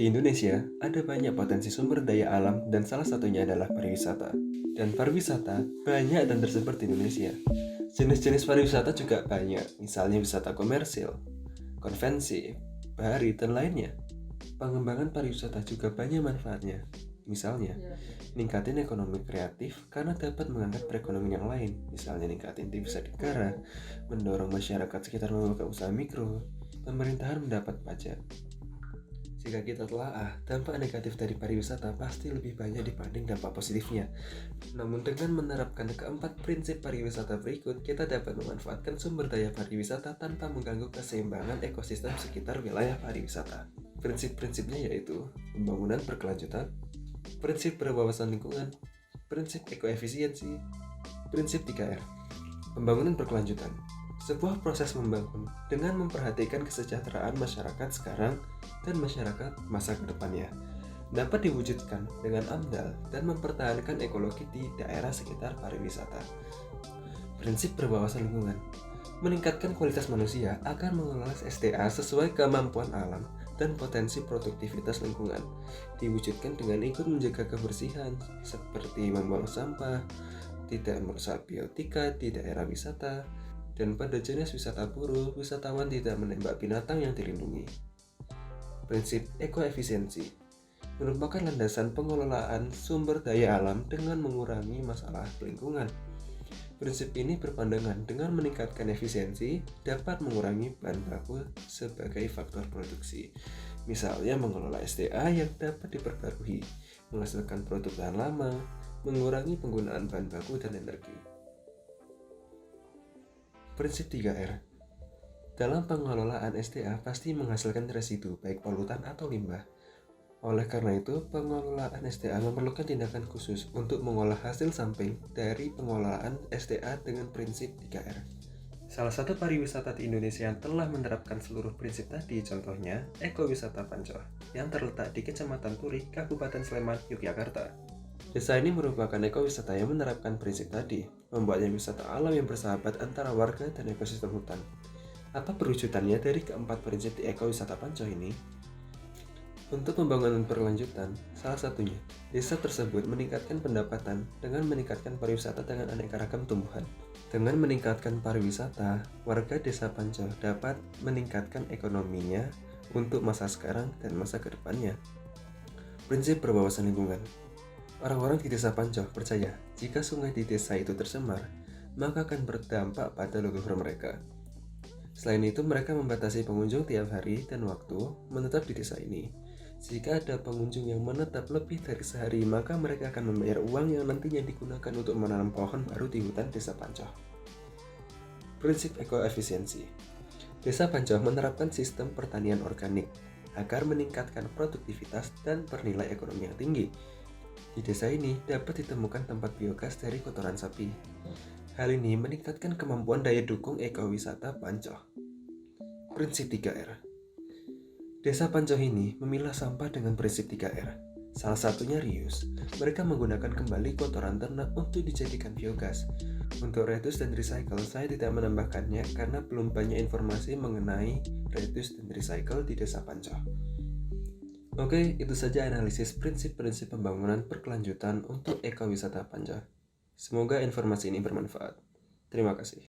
Di Indonesia, ada banyak potensi sumber daya alam dan salah satunya adalah pariwisata. Dan pariwisata banyak dan tersebar di Indonesia. Jenis-jenis pariwisata juga banyak, misalnya wisata komersil, konvensi, bahari, dan lainnya. Pengembangan pariwisata juga banyak manfaatnya. Misalnya, ningkatin ekonomi kreatif karena dapat mengangkat perekonomian yang lain. Misalnya ningkatin devisa negara, mendorong masyarakat sekitar membuka usaha mikro, pemerintahan mendapat pajak. Jika kita telaah, dampak negatif dari pariwisata pasti lebih banyak dibanding dampak positifnya. Namun dengan menerapkan keempat prinsip pariwisata berikut, kita dapat memanfaatkan sumber daya pariwisata tanpa mengganggu keseimbangan ekosistem sekitar wilayah pariwisata. Prinsip-prinsipnya yaitu pembangunan berkelanjutan, prinsip berwawasan lingkungan, prinsip ekoefisiensi, prinsip 3R. Pembangunan berkelanjutan sebuah proses membangun dengan memperhatikan kesejahteraan masyarakat sekarang dan masyarakat masa kedepannya. Dapat diwujudkan dengan amdal dan mempertahankan ekologi di daerah sekitar pariwisata. Prinsip berwawasan lingkungan meningkatkan kualitas manusia akan mengelola SDA sesuai kemampuan alam dan potensi produktivitas lingkungan. Diwujudkan dengan ikut menjaga kebersihan seperti membuang sampah, tidak merusak biotika di daerah wisata, dan pada jenis wisata buruh, wisatawan tidak menembak binatang yang dilindungi. Prinsip ekoefisiensi merupakan landasan pengelolaan sumber daya alam dengan mengurangi masalah lingkungan. Prinsip ini berpandangan dengan meningkatkan efisiensi dapat mengurangi bahan baku sebagai faktor produksi. Misalnya mengelola SDA yang dapat diperbarui, menghasilkan produk tahan lama, mengurangi penggunaan bahan baku dan energi. Prinsip 3R. Dalam pengelolaan SDA pasti menghasilkan residu baik polutan atau limbah. Oleh karena itu, pengelolaan SDA memerlukan tindakan khusus untuk mengolah hasil samping dari pengelolaan SDA dengan prinsip 3R. Salah satu pariwisata di Indonesia yang telah menerapkan seluruh prinsip tadi contohnya Ekowisata Pancoh yang terletak di Kecamatan Turi, Kabupaten Sleman, Yogyakarta. Desa ini merupakan ekowisata yang menerapkan prinsip tadi, membuatnya wisata alam yang bersahabat antara warga dan ekosistem hutan. Apa perwujudannya dari keempat prinsip di ekowisata Pancoh ini? Untuk pembangunan berkelanjutan, salah satunya, desa tersebut meningkatkan pendapatan dengan meningkatkan pariwisata dengan aneka ragam tumbuhan. Dengan meningkatkan pariwisata, warga desa Pancoh dapat meningkatkan ekonominya untuk masa sekarang dan masa kedepannya. Prinsip berwawasan lingkungan. Orang-orang di desa Pancoh percaya jika sungai di desa itu tercemar, maka akan berdampak pada leluhur mereka. Selain itu, mereka membatasi pengunjung tiap hari dan waktu menetap di desa ini. Jika ada pengunjung yang menetap lebih dari sehari, maka mereka akan membayar uang yang nantinya digunakan untuk menanam pohon baru di hutan desa Pancoh. Prinsip ekoefisiensi. Desa Pancoh menerapkan sistem pertanian organik agar meningkatkan produktivitas dan bernilai ekonomi yang tinggi. Di desa ini dapat ditemukan tempat biogas dari kotoran sapi. Hal ini meningkatkan kemampuan daya dukung ekowisata Pancoh. Prinsip 3R. Desa Pancoh ini memilah sampah dengan prinsip 3R. Salah satunya reuse. Mereka menggunakan kembali kotoran ternak untuk dijadikan biogas. Untuk reduce dan recycle, saya tidak menambahkannya karena belum banyak informasi mengenai reduce dan recycle di desa Pancoh. Oke, itu saja analisis prinsip-prinsip pembangunan berkelanjutan untuk ekowisata Pancoh. Semoga informasi ini bermanfaat. Terima kasih.